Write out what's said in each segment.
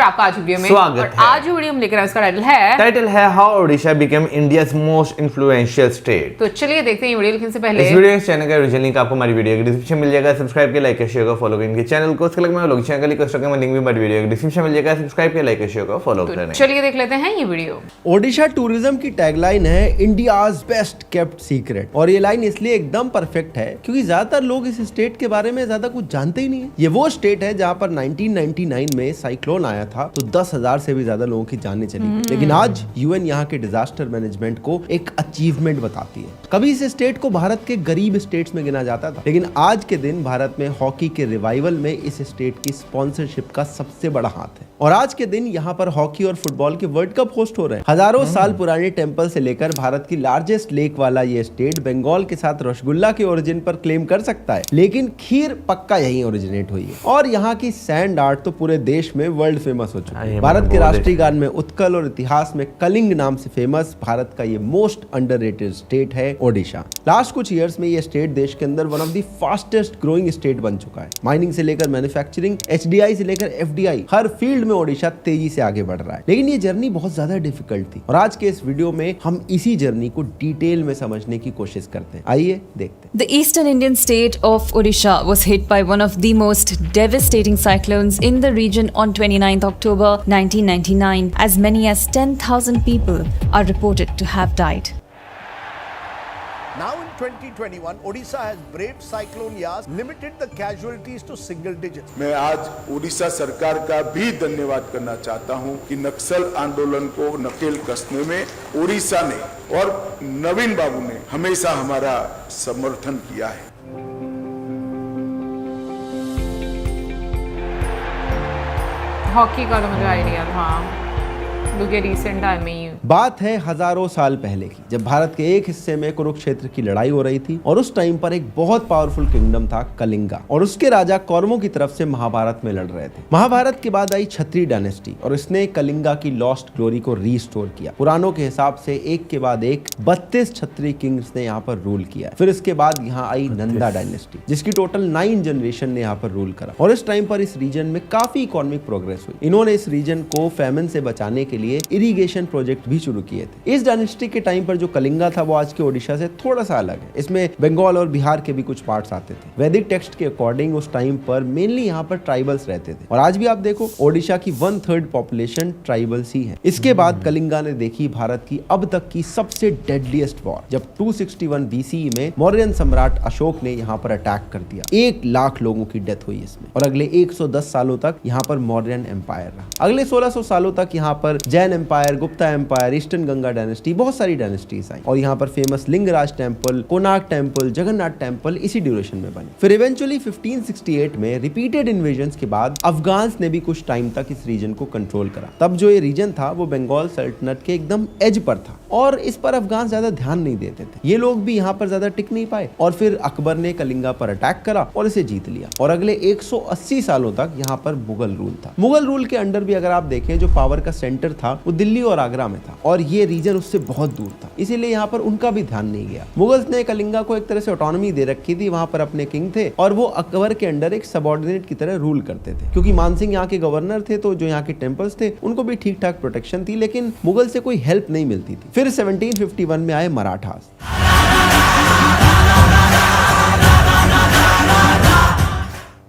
आपका आज वीडियो में स्वागत और है। आज जो वीडियो हम लेकर आए उसका टाइटल है how Odisha became India's most influential state. तो चलिए देखते हैं ये वीडियो लेकिन से पहले इस वीडियो के चैनल का ओरिजिनल लिंक आपको हमारी वीडियो के डिस्क्रिप्शन मिल जाएगा। सब्सक्राइब के लाइक शेयर का फॉलो करेंगे चैनल को। उसके लगे मैं लोग चैनल का लिंक भी हमारी वीडियो के डिस्क्रिप्शन मिल जाएगा। सब्सक्राइब के लाइक शेयर का फॉलो करें। चलिए देख लेते हैं ये वीडियो। ओडिशा टूरिज्म की टैगलाइन है इंडियाज बेस्ट केप्ट सीक्रेट, और ये लाइन इसलिए एकदम परफेक्ट है क्योंकि ज्यादातर लोग इस स्टेट के बारे में ज्यादा कुछ जानते ही नहीं है। ये वो स्टेट है जहाँ पर 1999 में साइक्लोन आया था तो 10,000 से भी ज्यादा लोगों की जानें चली गई। लेकिन आज यूएन यहाँ के डिजास्टर मैनेजमेंट को एक अचीवमेंट बताती है। कभी इस स्टेट को भारत के गरीब स्टेट्स में गिना जाता था, लेकिन आज के दिन भारत में हॉकी के रिवाइवल में इस स्टेट की स्पॉन्सरशिप का सबसे बड़ा हाथ है। और आज के दिन यहाँ पर हॉकी और फुटबॉल के वर्ल्ड कप होस्ट हो रहे हैं। हजारों साल पुराने टेम्पल से लेकर भारत की लार्जेस्ट लेक वाला ये स्टेट बंगाल के साथ रसगुल्ला के ओरिजिन पर क्लेम कर सकता है, लेकिन खीर पक्का यहीं ओरिजिनेट हुई है। और यहाँ की सैंड आर्ट तो पूरे देश में वर्ल्ड फेमस हो चुका है। भारत के राष्ट्रीय गान में उत्कल और इतिहास में कलिंग नाम से फेमस भारत का ये मोस्ट अंडररेटेड स्टेट है ओडिशा। लास्ट कुछ ईयर्स में ये स्टेट देश के अंदर one of the fastest growing state बन चुका है। माइनिंग से लेकर मैन्युफैक्चरिंग, एचडीआई से लेकर एफडीआई, हर फील्ड में ओडिशा तेजी से आगे बढ़ रहा है। लेकिन ये जर्नी बहुत ज्यादा डिफिकल्ट थी और आज के इस वीडियो में हम इसी जर्नी को डिटेल में समझने की कोशिश करते हैं। आइए देखते हैं। The eastern Indian state of Odisha was hit by one of the most devastating cyclones in the region on 29th October 1999. As many as 10,000 people are reported to have died. Now in 2021, Odisha has braved cyclone Yas, limited the casualties to single digits. मैं आज उड़ीसा सरकार का भी धन्यवाद करना चाहता हूं कि नक्सल आंदोलन को नकेल कसने में उड़ीसा ने और नवीन बाबू ने हमेशा हमारा समर्थन किया है। हॉकी का तो मुझे आइडिया था क्योंकि रिसेंट टाइम में ही बात है हजारों साल पहले की, जब भारत के एक हिस्से में कुरुक्षेत्र की लड़ाई हो रही थी और उस टाइम पर एक बहुत पावरफुल किंगडम था कलिंगा, और उसके राजा कौरवों की तरफ से महाभारत में लड़ रहे थे। महाभारत के बाद आई क्षत्रिय डायनेस्टी और इसने कलिंगा की लॉस्ट ग्लोरी को रीस्टोर किया। पुराणों के हिसाब से एक के बाद एक 32 क्षत्रिय किंग्स ने यहाँ पर रूल किया। फिर इसके बाद यहाँ आई नंदा डायनेस्टी जिसकी टोटल 9 जनरेशन ने यहाँ पर रूल करा, और इस टाइम पर इस रीजन में काफी इकोनॉमिक प्रोग्रेस हुई। इन्होंने इस रीजन को फेमन से बचाने के लिए इरिगेशन प्रोजेक्ट भी शुरू किए थे। इस डायनेस्टी के टाइम पर जो कलिंगा था वो आज के ओडिशा से थोड़ा सा अलग है। इसमें बंगाल और बिहार के भी कुछ पार्ट्स आते थे। वैदिक टेक्स्ट के अकॉर्डिंग उस टाइम पर मेनली यहाँ पर ट्राइबल्स रहते थे, और आज भी आप देखो ओडिशा की 1/3 पॉपुलेशन ट्राइबल्स ही है। इसके बाद कलिंगा ने देखी भारत की अब तक की सबसे डेडलीस्ट वॉर, जब 261 BCE में मौर्यन सम्राट अशोक ने यहाँ पर अटैक कर दिया। 1 लाख लोगों की डेथ हुई इसमें, और अगले 110 सालों तक यहाँ पर मौर्यन एम्पायर रहा। अगले 1600 सालों तक यहाँ पर Jain empire, Gupta empire, eastern Ganga dynasty, बहुत सारी डायनेस्टीज आई, और यहाँ पर famous Lingaraj temple, Konark temple, Jagannath temple इसी ड्यूरेशन में बने। फिर इवेंचुअली 1568 में रिपीटेड इन्वेजन्स के बाद अफगान्स ने भी कुछ टाइम तक इस रीजन को कंट्रोल करा। तब जो ये रीजन था वो बंगाल सल्तनत के एकदम एज पर था, और इस पर अफगान ज्यादा ध्यान नहीं देते थे। ये लोग भी यहाँ पर ज्यादा टिक नहीं पाए, और फिर अकबर ने कलिंगा पर अटैक करा और इसे जीत लिया। और अगले 180 सालों तक यहाँ पर मुगल रूल था। मुगल रूल के अंडर भी अगर आप देखें जो पावर का सेंटर था वो दिल्ली और आगरा में था, और ये रीजन उससे बहुत दूर था, इसीलिए यहाँ पर उनका भी ध्यान नहीं गया। मुगल्स ने कलिंगा को एक तरह से ऑटोनॉमी दे रखी थी, वहां पर अपने किंग थे और वो अकबर के अंडर एक सबऑर्डिनेट की तरह रूल करते थे। क्योंकि मानसिंह यहाँ के गवर्नर थे तो जो यहाँ के टेम्पल्स थे उनको भी ठीक ठाक प्रोटेक्शन थी, लेकिन मुगल से कोई हेल्प नहीं मिलती थी। फिर 1751 में आए मराठास,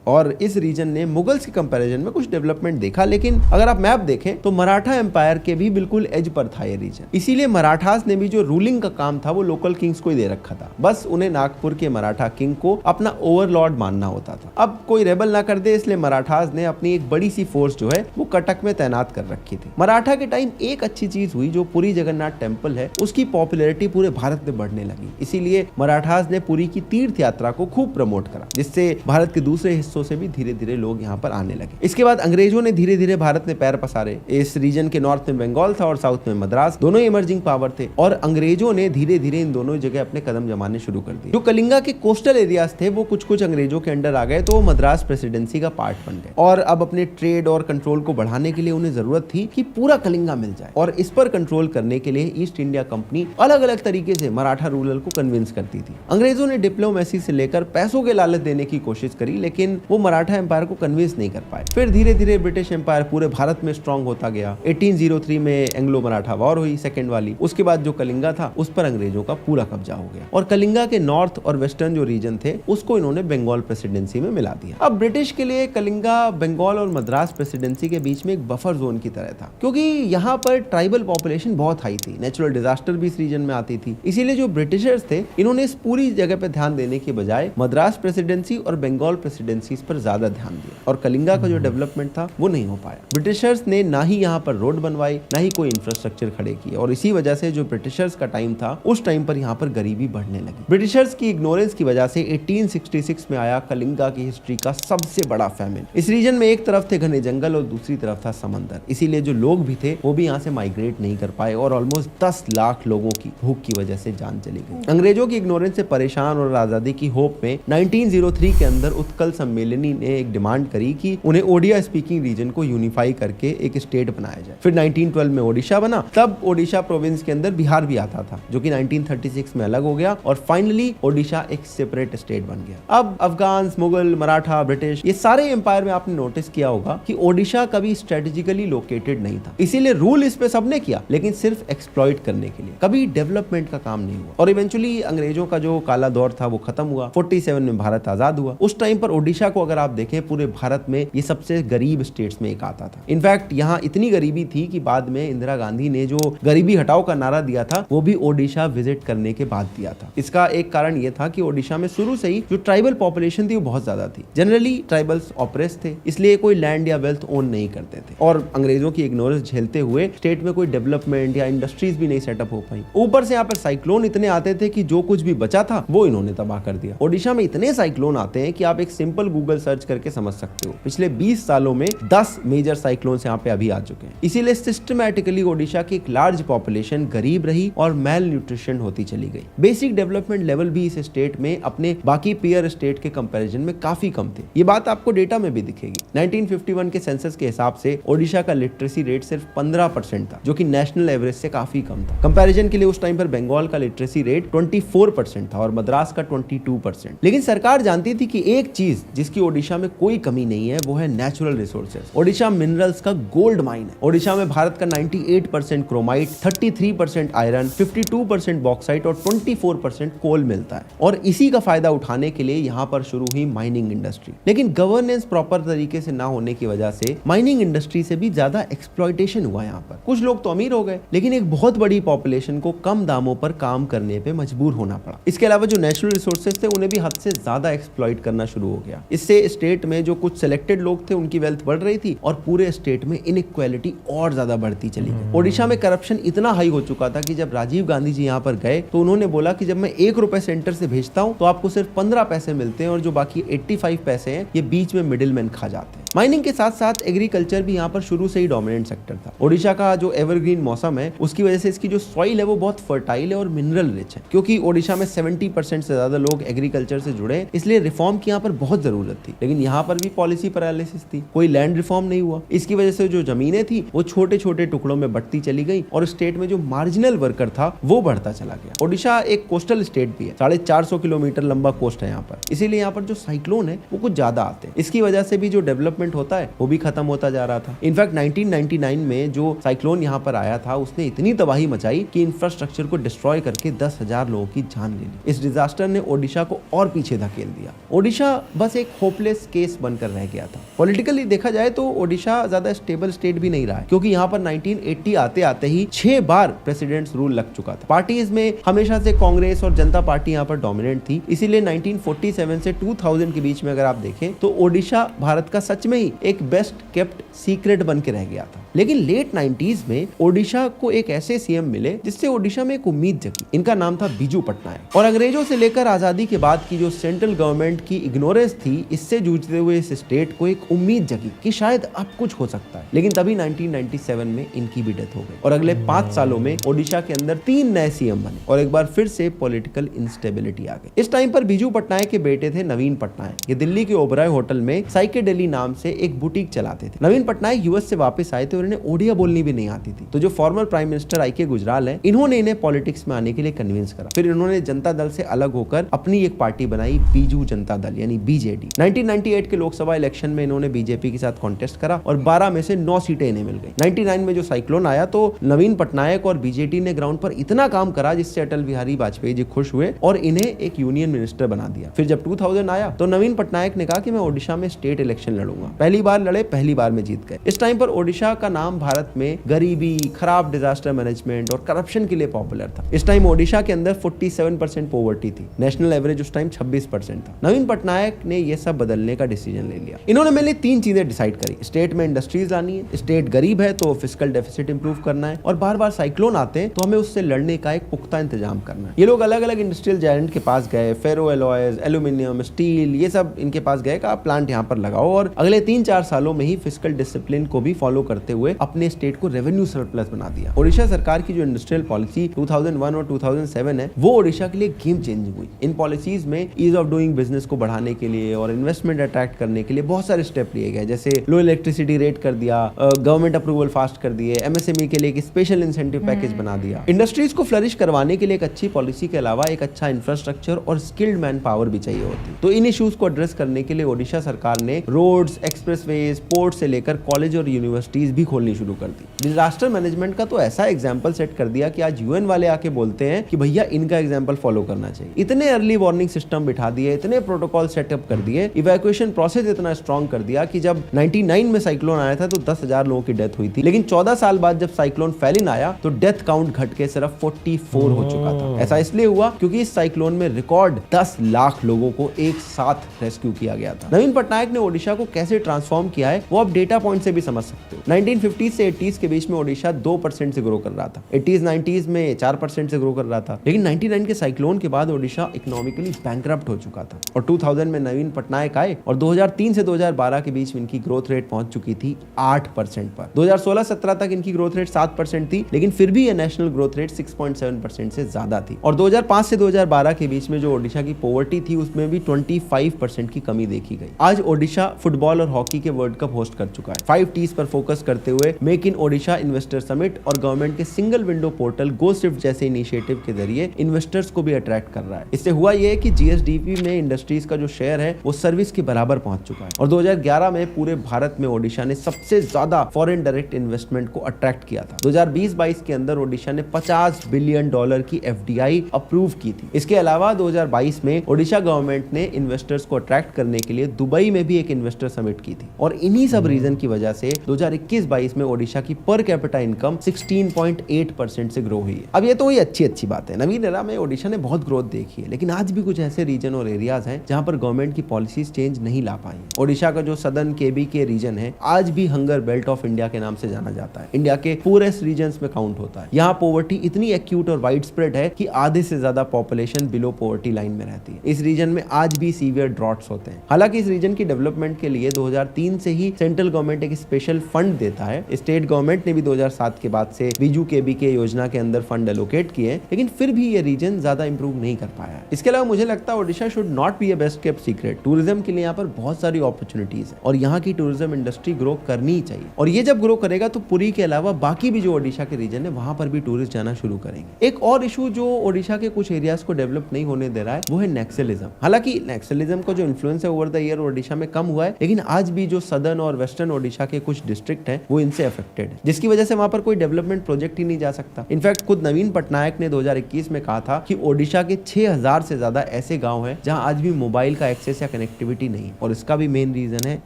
और इस रीजन ने मुगल्स के कंपैरिजन में कुछ डेवलपमेंट देखा, लेकिन अगर आप मैप देखें तो मराठा एम्पायर के भी बिल्कुल एज पर था ये रीजन। इसीलिए मराठास ने भी जो रूलिंग का काम था वो लोकल किंग्स को ही दे रखा था। बस उन्हें नागपुर के मराठा किंग को अपना ओवरलॉर्ड मानना होता था। अब कोई रेबल ना कर दे इसलिए मराठास ने अपनी एक बड़ी सी फोर्स जो है वो कटक में तैनात कर रखी थी। मराठा के टाइम एक अच्छी चीज हुई, जो पुरी जगन्नाथ टेम्पल है उसकी पॉपुलैरिटी पूरे भारत में बढ़ने लगी। इसीलिए मराठास ने पुरी की तीर्थ यात्रा को खूब प्रमोट करा, जिससे भारत के दूसरे हिस्सों से भी धीरे धीरे लोग यहाँ पर आने लगे। इसके बाद अंग्रेजों ने धीरे धीरे भारत में पैर पसारे। इस रीजन के नॉर्थ में बंगाल था और साउथ में मद्रास, दोनों इमर्जिंग पावर थे, और अंग्रेजों ने धीरे धीरे इन दोनों जगह अपने कदम जमाने शुरू कर दिए। जो कलिंगा के कोस्टल एरियाज थे वो कुछ कुछ अंग्रेजों के अंडर आ गए, तो वो मद्रास प्रेसिडेंसी का पार्ट बन गए, और अब अपने ट्रेड और कंट्रोल को बढ़ाने के लिए उन्हें जरूरत थी कि पूरा कलिंगा मिल जाए, और इस पर कंट्रोल करने के लिए ईस्ट इंडिया कंपनी अलग अलग तरीके से मराठा रूलर को कन्विंस करती थी। अंग्रेजों ने डिप्लोमेसी से लेकर पैसों के लालच देने की कोशिश करी, लेकिन वो मराठा एम्पायर को कन्विंस नहीं कर पाए। फिर धीरे धीरे ब्रिटिश एम्पायर पूरे भारत में स्ट्रांग होता गया। 1803 में एंग्लो मराठा वॉर हुई, सेकेंड वाली। उसके बाद जो कलिंगा था उस पर अंग्रेजों का पूरा कब्जा हो गया और कलिंगा के नॉर्थ और वेस्टर्न जो रीजन थे उसको इन्होंने बंगाल प्रेसिडेंसी में मिला दिया। अब ब्रिटिश के लिए कलिंगा बंगाल और मद्रास प्रेसिडेंसी के बीच में एक बफर जोन की तरह था, क्योंकि यहाँ पर ट्राइबल पॉपुलेशन बहुत हाई थी, नेचुरल डिजास्टर भी इस रीजन में आती थी। इसीलिए जो ब्रिटिशर्स थे इन्होंने इस पूरी जगह पे ध्यान देने के बजाय मद्रास प्रेसिडेंसी और बंगाल प्रेसिडेंसी पर ज्यादा ध्यान दिया और कलिंगा का जो डेवलपमेंट था वो नहीं हो पाया। ब्रिटिशर्स ने ना ही यहाँ पर रोड बनवाई, ना ही कोई इंफ्रास्ट्रक्चर खड़े किए और इसी वजह से जो ब्रिटिशर्स का टाइम था उस टाइम पर यहाँ पर गरीबी बढ़ने लगी। ब्रिटिशर्स की इग्नोरेंस की वजह से 1866 में आया कलिंगा की हिस्ट्री का सबसे बड़ा फैमिन। इस रीजन में एक तरफ थे घने जंगल और दूसरी तरफ था समंदर, इसीलिए जो लोग भी थे वो भी यहाँ से माइग्रेट नहीं कर पाए और ऑलमोस्ट 10 लाख लोगों की भूख की वजह से जान चली गई। अंग्रेजों की इग्नोरेंस से परेशान और आजादी की होप में 1903 के अंदर उत्कल सम्मेलनी ने एक डिमांड करी कि उन्हें ओडिया स्पीकिंग रीजन को यूनिफाई करके एक स्टेट बनाया जाए। फिर 1912 में ओडिशा बना। तब ओडिशा प्रोविंस के अंदर बिहार भी आता था जो कि 1936 में अलग हो गया और फाइनली ओडिशा एक सेपरेट स्टेट बन गया। अब अफगान, मुगल, मराठा, ब्रिटिश ये सारे एम्पायर में आपने नोटिस किया होगा कि ओडिशा कभी स्ट्रेटेजिकली लोकेटेड नहीं था, इसीलिए रूल इस पे सबने किया लेकिन सिर्फ एक्सप्लॉइट करने के लिए, कभी डेवलपमेंट का काम नहीं हुआ। और इवेंचुअली अंग्रेजों का जो काला दौर था वो खत्म हुआ। 47 में भारत आजाद हुआ। उस टाइम पर ओडिशा को अगर आप देखें पूरे भारत में ये सबसे गरीब स्टेट्स में एक आता था। इनफैक्ट यहाँ इतनी गरीबी थी कि बाद में इंदिरा गांधी ने जो गरीबी हटाओ का नारा दिया था वो भी ओडिशा विजिट करने के बाद दिया था। इसका एक कारण ये था कि ओडिशा में शुरू से ही जो ट्राइबल पॉपुलेशन थी वो बहुत ज्यादा थी। जनरली ट्राइबल्स ऑप्रेस थे, इसलिए कोई लैंड या वेल्थ ओन नहीं करते थे और अंग्रेजों की इग्नोरेंस झेलते हुए स्टेट में कोई डेवलपमेंट या इंडस्ट्रीज भी नहीं सेटअप हो पाई। ऊपर से यहाँ पर साइक्लोन इतने आते थे कि जो कुछ भी बचा था वो इन्होंने तबाह कर दिया। ओडिशा में इतने साइक्लोन आते हैं कि आप एक सिंपल गूगल सर्च करके समझ सकते हो। पिछले 20 सालों में 10 मेजर साइक्लोन यहाँ पे अभी आ चुके हैं। इसीलिए सिस्टमैटिकली ओडिशा की एक लार्ज पॉपुलेशन गरीब रही और मेल न्यूट्रिशन होती चली गई। बेसिक डेवलपमेंट लेवल भी इस स्टेट में अपने बाकी पीयर स्टेट के कंपैरिजन में काफी कम थे। ये बात आपको डेटा में भी दिखेगी। 1951 के सेंसस के हिसाब से ओडिशा का लिटरेसी रेट सिर्फ 15% था, जो कि नेशनल एवरेज से काफी कम था। कंपैरिजन के लिए उस टाइम पर बंगाल का लिटरेसी रेट 24% था और मद्रास का 22%। लेकिन सरकार जानती थी कि एक चीज जिसकी ओडिशा में कोई कमी नहीं है वो है नेचुरल रिसोर्सेज। ओडिशा मिनरल्स का गोल्ड माइन है। ओडिशा में भारत का 98% क्रोमाइट, 33% आयरन, 52% बॉक्साइट और 24% कोल मिलता है और इसी का फायदा उठाने के लिए यहाँ पर शुरू हुई माइनिंग इंडस्ट्री। लेकिन गवर्नेंस प्रॉपर तरीके से ना होने की वजह से माइनिंग इंडस्ट्री से भी ज्यादा एक्सप्लॉइटेशन हुआ यहाँ पर। कुछ लोग तो अमीर हो गए लेकिन एक बहुत बड़ी पॉपुलेशन को कम दामों पर काम करने पे मजबूर होना पड़ा। इसके अलावा जो नेचुरल रिसोर्सेज थे उन्हें भी हद से ज्यादा एक्सप्लॉइट करना शुरू हो गया। इससे स्टेट में जो कुछ सिलेक्टेड लोग थे उनकी वेल्थ बढ़ रही थी और पूरे स्टेट में इनइक्वालिटी और ज्यादा बढ़ती चली गई। ओडिशा में करप्शन इतना हाई हो चुका था कि जब राजीव गांधी जी यहाँ पर गए तो उन्होंने बोला कि जब मैं 1 रुपए सेंटर से भेजता हूँ तो आपको सिर्फ 15 पैसे मिलते हैं और जो बाकी 85 पैसे हैं ये बीच में मिडिलमैन खा जाते हैं। माइनिंग के साथ साथ एग्रीकल्चर भी यहाँ पर शुरू से ही डोमिनेंट सेक्टर था। ओडिशा का जो एवरग्रीन मौसम है उसकी वजह से इसकी जो सॉइल है वो बहुत फर्टाइल है और मिनरल रिच है। क्योंकि ओडिशा में 70% से ज्यादा लोग एग्रीकल्चर से जुड़े हैं, इसलिए रिफॉर्म की यहाँ पर बहुत जरूरत थी। लेकिन यहाँ पर भी पॉलिसी पैरालिसिस थी, कोई लैंड रिफॉर्म नहीं हुआ। इसकी वजह से जो जमीनें थी वो छोटे छोटे टुकड़ों में बढ़ती चली गई और स्टेट में जो मार्जिनल वर्कर था वो बढ़ता चला गया। ओडिशा एक कोस्टल स्टेट भी है, 450 किलोमीटर लंबा कोस्ट है यहाँ पर, इसीलिए यहाँ पर जो साइक्लोन है वो कुछ ज्यादा आते हैं। इसकी वजह से भी जो डेवलपमेंट होता है वो भी खत्म होता जा रहा था। इनफैक्ट 1999 में जो साइक्लोन यहाँ पर आया था उसने इतनी तबाही मचाई कि इंफ्रास्ट्रक्चर को डिस्ट्रॉय करके 10,000 लोगों की जान ले ली। इस डिजास्टर ने ओडिशा को और पीछे धकेल दिया। ओडिशा बस एक होपलेस केस बनकर रह गया था। पॉलिटिकली देखा जाए तो ओडिशा ज्यादा स्टेबल स्टेट भी नहीं रहा है, क्योंकि यहाँ पर 1980 आते आते ही 6 बार प्रेसिडेंट्स रूल लग चुका था। पार्टीज में हमेशा से कांग्रेस और जनता पार्टी यहाँ पर डोमिनेंट थी, इसीलिए 1947 से 2000 के बीच में अगर आप देखें तो ओडिशा भारत का सच में ही एक बेस्ट केप्ट सीक्रेट बन के रह गया था। लेकिन लेट 90s में ओडिशा को एक ऐसे सीएम मिले जिससे ओडिशा में एक उम्मीद जगी। इनका नाम था बीजू पटनायक। और अंग्रेजों से लेकर आजादी के बाद की जो सेंट्रल गवर्नमेंट की इग्नोरेंस थी, इससे जूझते हुए इस स्टेट को एक उम्मीद जगी कि शायद अब कुछ हो सकता है। लेकिन तभी 1997 में इनकी भी डेथ हो गई और अगले 5 सालों में ओडिशा के अंदर 3 नए सीएम बने और एक बार फिर से पॉलिटिकल इंस्टेबिलिटी आ गई। इस टाइम पर बीजू पटनायक के बेटे थे नवीन पटनायक। ये दिल्ली के ओबराय होटल में साइकेडेली नाम से एक बुटीक चलाते थे। नवीन पटनायक यूएस से वापस आए थे और और इन्हें ओडिया बोलनी भी नहीं आती थी। तो जो former prime minister IK. Gujral है, इन्होंने इन्हें पॉलिटिक्स में आने के लिए कन्विंस करा। फिर इन्होंने जनता दल से अलग होकर अपनी एक पार्टी बनाई, बीजू जनता दल यानी बीजेडी। 1998 के लोकसभा इलेक्शन में इन्होंने बीजेपी के साथ कॉन्टेस्ट करा और 12 में से 9 सीटें इन्हें मिल गई। 99 में जो साइक्लोन आया तो नवीन पटनायक और बीजेडी ने ग्राउंड पर इतना काम करा जिससे अटल बिहारी वाजपेयी जी खुश हुए और इन्हें एक यूनियन मिनिस्टर बना दिया। फिर जब 2000 आया तो नवीन पटनायक ने कहा कि मैं ओडिशा में स्टेट इलेक्शन लड़ूंगा। पहली बार लड़े, पहली बार में जीत गए। इस टाइम पर ओडिशा का नाम भारत में गरीबी, खराब डिजास्टर मैनेजमेंट और करप्शन के लिए पॉपुलर था। इस टाइम ओडिशा के अंदर 47% पॉवर्टी थी। नेशनल एवरेज उस टाइम 26% था। नवीन पटनायक ने यह सब बदलने का डिसीजन ले लिया। इन्होंने मेनली 3 चीजें डिसाइड करी। स्टेट में इंडस्ट्रीज लानी है, स्टेट गरीब है तो फिस्कल डेफिसिट इंप्रूव करना है, और बार बार साइक्लोन आते हैं तो हमें उससे लड़ने का एक पुख्ता इंतजाम करना है। ये लोग अलग अलग इंडस्ट्रियल जायंट के पास गए, फेरो एलॉयज, एल्यूमिनियम, स्टील, ये सब इनके पास गए कि आप प्लांट यहाँ पर लगाओ, और अगले 3-4 सालों में ही फिस्कल डिसिप्लिन को भी फॉलो करते हुए अपने स्टेट को रेवेन्यू सरप्लस बना दिया। ओडिशा सरकार की जो इंडस्ट्रियल पॉलिसी 2001 और 2007 है, वो ओडिशा के लिए गेम चेंजिंग हुई। इन पॉलिसीज में ईज ऑफ डूइंग बिजनेस को बढ़ाने के लिए और इन्वेस्टमेंट अट्रैक्ट करने के लिए बहुत सारे स्टेप लिए गए, जैसे लो इलेक्ट्रिसिटी रेट कर दिया, गवर्नमेंट अप्रूवल फास्ट कर दिए, एमएसएमई के लिए एक स्पेशल इंसेंटिव पैकेज बना दिया। इंडस्ट्रीज को फ्लरिश करवाने के लिए एक अच्छी पॉलिसी के अलावा एक अच्छा इंफ्रास्ट्रक्चर और स्किल्ड मैन पावर भी चाहिए होती। तो इन इश्यूज को एड्रेस करने के लिए ओडिशा सरकार ने रोड्स, एक्सप्रेसवेज, पोर्ट से लेकर कॉलेज और यूनिवर्सिटीज भी खोलनी शुरू कर दी। डिजास्टर मैनेजमेंट का तो ऐसा एग्जाम्पल सेट कर दिया कि आज यूएन वाले आके बोलते हैं कि भैया इनका एग्जाम्पल फॉलो करना चाहिए। इतने अर्ली वार्निंग सिस्टम बिठा दिए, इतने प्रोटोकॉल सेटअप कर दिए, इवैक्यूएशन प्रोसेस इतना स्ट्रॉन्ग कर दिया कि जब 99 में साइक्लोन आया था तो 10,000 लोगों की डेथ हुई थी, लेकिन 14 साल बाद जब साइक्लोन फेलिन आया तो डेथ काउंट घट के सिर्फ 44 हो चुका था। ऐसा इसलिए हुआ क्योंकि इस साइक्लोन में रिकॉर्ड 10 लाख लोगों को एक साथ रेस्क्यू किया गया था। नवीन पटनायक ने ओडिशा को कैसे ट्रांसफॉर्म किया है वो आप डेटा पॉइंट से भी समझ सकते हो। 1950 से 80s के बीच में ओडिशा 2% से ग्रो कर रहा था, 80s 90s में 4% से ग्रो कर रहा था, लेकिन 99 के साइक्लोन के बाद ओडिशा इकोनॉमिकली बैंकरप्ट हो चुका था। और 2000 में नवीन पटनायक आए और 2003 से 2012 के बीच में इनकी ग्रोथ रेट पहुंच चुकी थी 8% पर। 2016-17 तक इनकी ग्रोथ रेट 7% थी, लेकिन फिर भी ये नेशनल ग्रोथ रेट 6.7% से ज्यादा थी। और 2005 से 2012 के बीच में जो ओडिशा की पॉवर्टी थी उसमें भी 25% की कमी देखी गई। आज ओडिशा फुटबॉल और हॉकी के वर्ल्ड कप होस्ट कर चुका है। 5 T's पर फोकस करते हुए make in Odisha investor summit और गवर्नमेंट के सिंगल विंडो पोर्टल गो स्विफ्ट जैसे इनिशिएटिव के जरिए इन्वेस्टर्स को भी अट्रैक्ट कर रहा है। इससे हुआ यह कि जीएसडीपी में इंडस्ट्रीज का जो शेयर है वो सर्विस के बराबर पहुंच चुका है। और 2011 में पूरे भारत में ओडिशा ने सबसे ज्यादा फॉरेन डायरेक्ट इन्वेस्टमेंट को अट्रैक्ट किया था। 2020-22 के अंदर ओडिशा ने $50 बिलियन की एफडीआई अप्रूव की थी। इसके अलावा 2022 में ओडिशा गवर्नमेंट ने इन्वेस्टर्स को अट्रैक्ट करने के लिए दुबई में भी एक इन्वेस्टर समिट की थी। और इन्हीं सब रीजन की वजह से 2021-22 में ओडिशा की पर कैपिटा इनकम 16.8% से ग्रो हुई है। अब ये तो ही अच्छी बात है। नवीन एरा में ओडिशा ने बहुत ग्रोथ देखी है, लेकिन आज भी कुछ ऐसे रीजन और एरियाज हैं जहां पर गवर्नमेंट की पॉलिसीज चेंज नहीं ला पाई। ओडिशा का जो सदर्न केबी के रीजन है आज भी हंगर बेल्ट ऑफ इंडिया के नाम से जाना जाता है। इंडिया के पूरेस्ट रीजन्स में काउंट होता है। यहाँ पॉवर्टी इतनी एक्यूट और वाइड स्प्रेड है कि आधे से ज्यादा पॉपुलेशन बिलो पॉवर्टी लाइन में रहती है। इस रीजन में आज भी सीवियर ड्रॉट्स होते हैं। हालांकि इस रीजन की डेवलपमेंट के लिए 2003 से ही सेंट्रल गवर्नमेंट एक स्पेशल फंड देता है। स्टेट गवर्नमेंट ने भी 2007 के बाद से बीजू केबी के योजना के अंदर फंड एलोकेट किए, लेकिन फिर भी ये रीजन ज्यादा इंप्रूव नहीं कर पाया है। इसके अलावा मुझे लगता है Odisha should not be a best kept secret. Tourism के लिए यहाँ पर बहुत सारी अपॉर्चुनिटीज है और यहाँ की टूरिज्म इंडस्ट्री ग्रो करनी ही चाहिए। और ये जब ग्रो करेगा तो पुरी के अलावा बाकी भी जो ओडिशा के रीजन है वहां पर भी टूरिस्ट जाना शुरू करेंगे। एक और इशू जो ओडिशा के कुछ एरियाज को डेवलप नहीं होने दे रहा है वो है नक्सलिज्म। हालांकि नक्सलिज्म का जो इन्फ्लुएंस है ओवर द ईयर ओडिशा में कम हुआ है, लेकिन आज भी जो सदर्न और वेस्टर्न ओडिशा के कुछ डिस्ट्रिक्ट हैं वो इनसे अफेक्टेड है, जिसकी वजह से वहां पर कोई डेवलपमेंट प्रोजेक्ट ही नहीं जा सकता। इनफैक्ट खुद नवीन पटनायक ने 2021 में कहा था कि ओडिशा के 6000 से ज्यादा ऐसे गांव हैं जहां आज भी मोबाइल का एक्सेस या कनेक्टिविटी नहीं, और इसका भी मेन रीजन है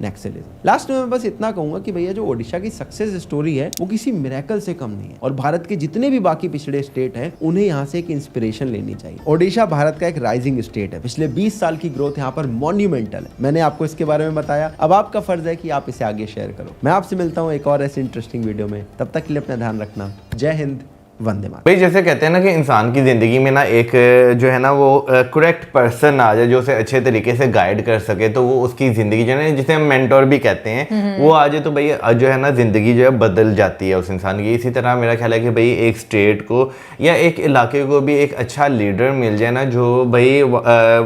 नक्सलिज्म। लास्ट में मैं बस इतना कहूंगा कि भैया जो ओडिशा की सक्सेस स्टोरी है वो किसी मिरेकल से कम नहीं है, और भारत के जितने भी बाकी पिछड़े स्टेट हैं उन्हें यहाँ से एक इंस्पिरेशन लेनी चाहिए। ओडिशा भारत का एक राइजिंग स्टेट है। पिछले 20 साल की ग्रोथ यहाँ पर मॉन्यूमेंटल है। मैंने आपको इसके बारे में बताया, अब आपका फर्ज है कि आप इसे आगे शेयर करो। मैं आपसे मिलता हूँ एक और ऐसी इंटरेस्टिंग वीडियो में, तब तक के लिए अपना ध्यान रखना। जय हिंद, वंदे मातरम। भाई जैसे कहते हैं ना कि इंसान की ज़िंदगी में ना एक जो है ना वो करेक्ट पर्सन आ जाए जो उसे अच्छे तरीके से गाइड कर सके, तो वो उसकी ज़िंदगी जो है ना, जिसे हम मेंटोर भी कहते हैं, वो आ जाए तो भाई जो है ना ज़िंदगी जो है बदल जाती है उस इंसान की। इसी तरह मेरा ख्याल है कि भाई एक स्टेट को या एक इलाके को भी एक अच्छा लीडर मिल जाए ना, जो भाई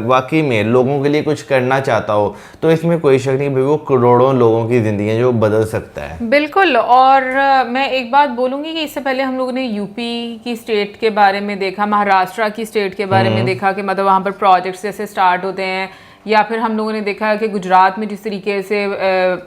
वाकई में लोगों के लिए कुछ करना चाहता हो, तो इसमें कोई शक नहीं भाई वो करोड़ों लोगों की ज़िंदगी जो बदल सकता है। बिल्कुल। और मैं एक बात बोलूँगी कि इससे पहले हम लोगों ने यूपी की स्टेट के बारे में देखा, महाराष्ट्र की स्टेट के बारे में देखा कि मतलब वहाँ पर प्रोजेक्ट्स जैसे स्टार्ट होते हैं, या फिर हम लोगों ने देखा कि गुजरात में जिस तरीके से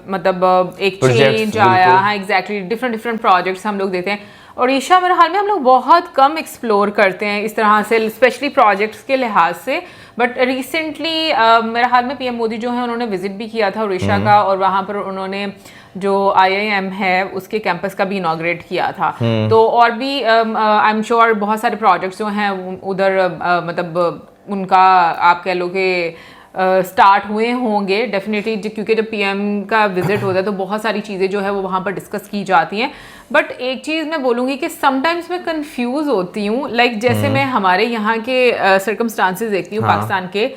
मतलब एक चेंज आया। हाँ एग्जैक्टली, डिफरेंट प्रोजेक्ट्स हम लोग देते हैं। उड़ीसा मेरे हाल में हम लोग बहुत कम एक्सप्लोर करते हैं इस तरह से, स्पेशली प्रोजेक्ट्स के लिहाज से। बट रिसेंटली मेरे हाल में पीएम मोदी जो है उन्होंने विजिट भी किया था उड़ीसा का, और वहाँ पर उन्होंने जो IIM है उसके कैंपस का भी इनॉग्रेट किया था। तो और भी आई एम श्योर बहुत सारे प्रोजेक्ट्स जो हैं उधर मतलब उनका आप कह लो कि स्टार्ट हुए होंगे डेफिनेटली, क्योंकि जब पीएम का विजिट होता है तो बहुत सारी चीज़ें जो है वो वहाँ पर डिस्कस की जाती हैं। बट एक चीज़ मैं बोलूँगी कि समटाइम्स मैं कंफ्यूज होती हूँ, लाइक जैसे मैं हमारे यहाँ के सर्कमस्टांसेस देखती हूँ पाकिस्तान के,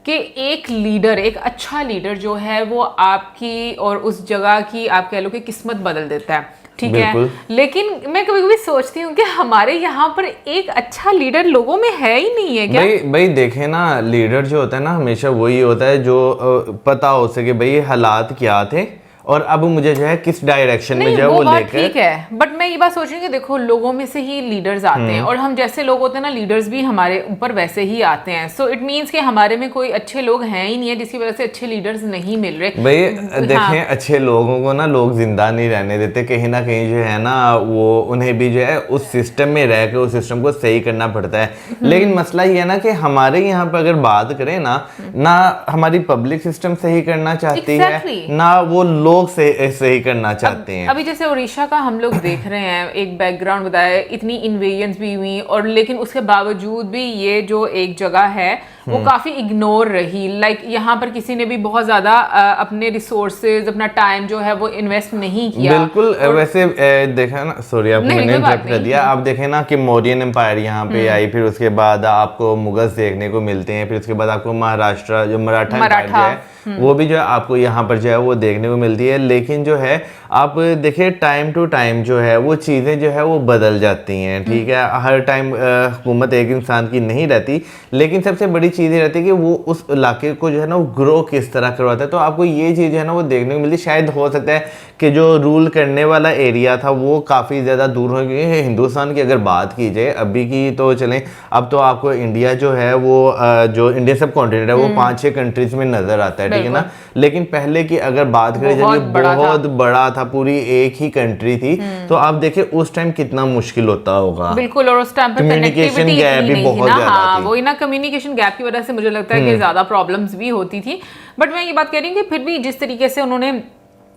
कि एक लीडर, एक अच्छा लीडर जो है वो आपकी और उस जगह की आप कह लो कि किस्मत बदल देता है, ठीक है। लेकिन मैं कभी कभी सोचती हूँ कि हमारे यहाँ पर एक अच्छा लीडर लोगों में है ही नहीं है क्या? भाई देखे ना, लीडर जो होता है ना हमेशा वही होता है जो पता हो सके भाई हालात क्या थे और अब मुझे जो है किस डायरेक्शन में जो है वो लेकर। ठीक है, बट मैं ये बात सोच रही हूँ कि देखो लोगों में से ही लीडर्स आते हैं, और हम जैसे लोग होते हैं ना, लीडर्स भी हमारे ऊपर वैसे ही आते हैं। सो इट मीन्स कि हमारे में कोई अच्छे लोग हैं ही नहीं है, जिसकी वजह से अच्छे लीडर्स नहीं मिल रहे। भाई देखें अच्छे लोगों को ना लोग जिंदा नहीं रहने देते, कहीं ना कहीं जो है ना वो उन्हें भी जो है उस सिस्टम में रह के उस सिस्टम को सही करना पड़ता है। लेकिन मसला ये है ना कि हमारे यहाँ पर अगर बात करें ना हमारी पब्लिक सिस्टम सही करना चाहती है, ना वो लोग सही करना चाहते हैं। अभी जैसे उड़ीसा का हम लोग देख रहे हैं, एक बैकग्राउंड बताया, इतनी इन्वेजन्स भी हुई, और लेकिन उसके बावजूद भी ये जो एक जगह है वो काफी इग्नोर रही। लाइक यहाँ पर किसी ने भी बहुत ज्यादा अपने रिसोर्सेज, अपना टाइम जो है वो इन्वेस्ट नहीं किया। बिल्कुल। वैसे देखा ना, सॉरी आपको मैंने इंटरप्ट कर दिया। आप देखें ना कि मौर्यन एम्पायर यहाँ पे आई, फिर उसके बाद आपको मुगल्स देखने को मिलते हैं, फिर उसके बाद आपको महाराष्ट्र जो मराठा एम्पायर जो है वो भी जो है आपको यहाँ पर जो है वो देखने को मिलती है। लेकिन जो है आप देखिए टाइम टू टाइम जो है वो चीज़ें जो है वो बदल जाती हैं, ठीक है। हर टाइम हुकूमत एक इंसान की नहीं रहती, लेकिन सबसे बड़ी चीज़ ये रहती है कि वो उस इलाके को जो है ना वो ग्रो किस तरह करवाता है। तो आपको ये चीज़ जो है ना वो देखने को मिलती। शायद हो सकता है कि जो रूल करने वाला एरिया था वो काफ़ी ज़्यादा दूर हो, क्योंकि हिंदुस्तान की अगर बात की जाए अभी की तो चलें, अब तो आपको इंडिया जो है वो जो इंडियन सब कॉन्टिनेंट है वो 5-6 कंट्रीज में नज़र आता है, ठीक है ना। लेकिन पहले की अगर बात करें जाए बहुत बड़ा था, पूरी एक ही कंट्री थी। तो आप देखिए उस टाइम कितना मुश्किल होता होगा। बिल्कुल, और उस टाइम पर कम्युनिकेशन गैप भी बहुत ज्यादा थी। वही ना, कम्युनिकेशन गैप की वजह से मुझे लगता है कि ज्यादा प्रॉब्लम्स भी होती थी। बट मैं ये बात कह रही हूँ कि फिर भी जिस तरीके से उन्होंने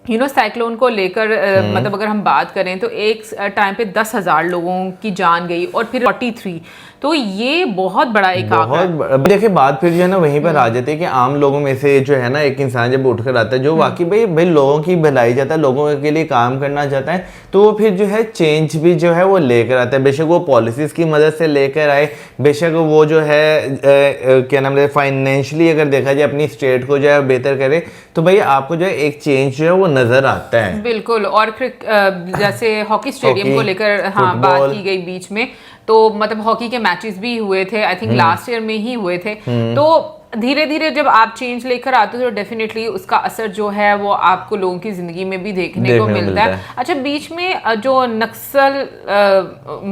साइक्लोन को लेकर मतलब अगर हम बात करें तो एक टाइम पे 10,000 लोगों की जान गई, और फिर 43, तो ये बहुत बड़ा एक आंकड़ा है। देखिए बात फिर जो है ना वहीं पर आ जाती है कि आम लोगों में से जो है ना एक इंसान जब उठकर आता है जो वाकई भाई लोगों की भलाई चाहता है, लोगों के लिए काम करना चाहता है, तो वो फिर जो है चेंज भी जो है वो लेकर आता है। बेशक वो पॉलिसीज की मदद से लेकर आए, बेशक वो जो है क्या नाम है फाइनेंशियली अगर देखा जाए अपनी स्टेट को जो है बेहतर करे, तो भाई आपको जो है एक चेंज जो है वो नजर आता है। बिल्कुल। और जैसे हॉकी स्टेडियम को लेकर बात की गई बीच में, तो मतलब हॉकी के मैचेस भी हुए थे, आई थिंक लास्ट ईयर में ही हुए थे। तो धीरे धीरे जब आप चेंज लेकर आते हो तो डेफिनेटली उसका असर जो है वो आपको लोगों की जिंदगी में भी देखने को मिलता है। अच्छा, बीच में जो नक्सल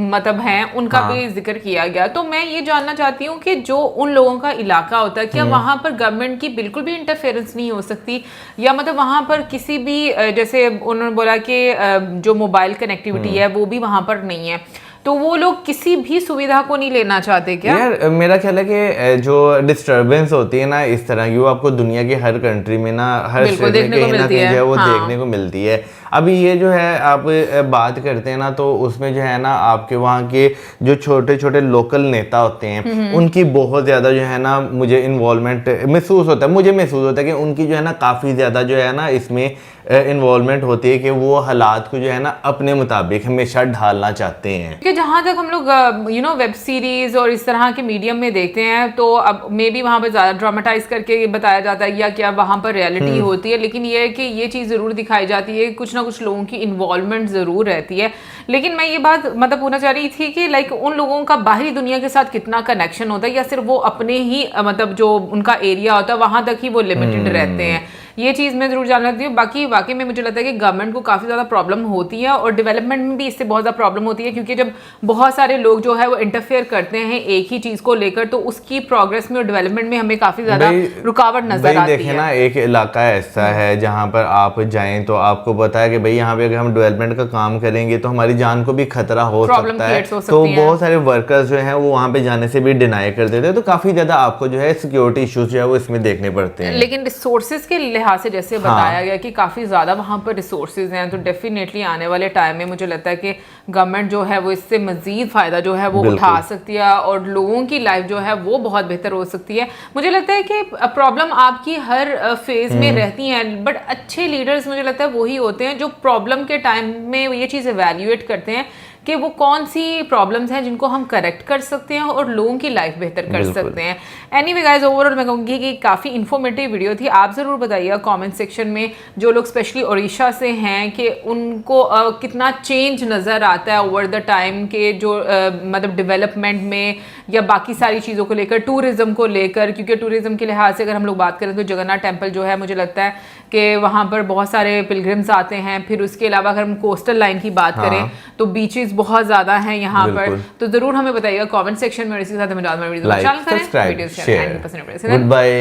मतलब हैं उनका भी जिक्र किया गया, तो मैं ये जानना चाहती हूँ कि जो उन लोगों का इलाका होता है, क्या वहां पर गवर्नमेंट की बिल्कुल भी इंटरफेरेंस नहीं हो सकती, या मतलब वहां पर किसी भी जैसे उन्होंने बोला कि जो मोबाइल कनेक्टिविटी है वो भी वहां पर नहीं है, तो वो लोग किसी भी सुविधा को नहीं लेना चाहते क्या? यार मेरा ख्याल है कि जो डिस्टर्बेंस होती है ना इस तरह की वो आपको दुनिया की हर कंट्री में ना हर स्टेट में कहीं ना कहीं जो है वो देखने को मिलती है। अभी ये जो है आप बात करते हैं ना, तो उसमें जो है ना आपके वहाँ के जो छोटे छोटे लोकल नेता होते हैं उनकी बहुत ज़्यादा जो है ना मुझे इन्वॉल्वमेंट महसूस होता है, मुझे महसूस होता है कि उनकी जो है ना काफ़ी ज़्यादा जो है ना इसमें इन्वॉल्वमेंट होती है कि वो हालात को जो है ना अपने मुताबिक हमेशा ढालना चाहते हैं। कि जहाँ तक हम लोग वेब सीरीज और इस तरह के मीडियम में देखते हैं तो अब मे बी वहाँ पर ज़्यादा ड्रामेटाइज करके बताया जाता है या क्या वहाँ पर रियलिटी होती है, लेकिन ये है कि ये चीज़ ज़रूर दिखाई जाती है, कुछ ना कुछ लोगों की इन्वॉल्वमेंट ज़रूर रहती है। लेकिन मैं ये बात मतलब पूछना चाह रही थी कि लाइक उन लोगों का बाहरी दुनिया के साथ कितना कनेक्शन होता है या सिर्फ वो अपने ही मतलब जो उनका एरिया होता है वहाँ तक ही वो लिमिटेड रहते हैं, ये चीज़ मैं ज़रूर जानना चाहती हूँ। बाकी वाकई में मुझे लगता है कि गवर्नमेंट को काफ़ी ज़्यादा प्रॉब्लम होती है और डेवलपमेंट में भी इससे बहुत ज़्यादा प्रॉब्लम होती है, क्योंकि जब बहुत सारे लोग जो है वो इंटरफेयर करते हैं एक ही चीज़ को लेकर तो उसकी प्रोग्रेस में और डेवलपमेंट में हमें काफ़ी ज़्यादा रुकावट नजर आती है। देखें ना, एक इलाका ऐसा है जहाँ पर आप जाएं तो आपको पता है कि भाई यहाँ पे अगर हम डेवलपमेंट का काम करेंगे तो हमारी जान को भी खतरा हो सकता है, तो बहुत सारे वर्कर्स जो हैं वो वहाँ पे जाने से भी डिनाई कर देते हैं, तो काफ़ी ज़्यादा आपको जो है सिक्योरिटी इश्यूज जो है वो इसमें देखने पड़ते हैं। लेकिन रिसोर्सेज के लिहाज से जैसे बताया गया कि काफ़ी ज़्यादा वहाँ पर रिसोर्सेज हैं, तो डेफिनेटली आने वाले टाइम में मुझे लगता है कि गवर्नमेंट जो है वो इससे मज़ीद फ़ायदा जो है वो उठा सकती है और लोगों की लाइफ जो है वो बहुत बेहतर हो सकती है। मुझे लगता है कि प्रॉब्लम आपकी हर फेज़ में रहती हैं, बट अच्छे लीडर्स मुझे लगता है वही होते हैं जो प्रॉब्लम के टाइम में ये चीज़ एवेल्यूएट करते हैं कि वो कौन सी प्रॉब्लम्स हैं जिनको हम करेक्ट कर सकते हैं और लोगों की लाइफ बेहतर कर सकते हैं। एनीवे गाइस, ओवरऑल मैं कहूँगी कि काफ़ी इन्फॉर्मेटिव वीडियो थी। आप ज़रूर बताइएगा कमेंट सेक्शन में जो लोग स्पेशली उड़ीसा से हैं कि उनको कितना चेंज नज़र आता है ओवर द टाइम के जो मतलब डेवलपमेंट में या बाकी सारी चीज़ों को लेकर, टूरिज़्म को लेकर, क्योंकि टूरिज़्म के लिहाज से अगर हम लोग बात करें तो जगन्नाथ टेम्पल जो है मुझे लगता है कि वहाँ पर बहुत सारे पिलग्रिम्स आते हैं। फिर उसके अलावा अगर हम कोस्टल लाइन की बात करें तो बीचेस बहुत ज़्यादा हैं यहाँ पर, तो ज़रूर हमें बताइएगा कमेंट सेक्शन में। इसी के साथ हमें video like, subscribe, share, good bye.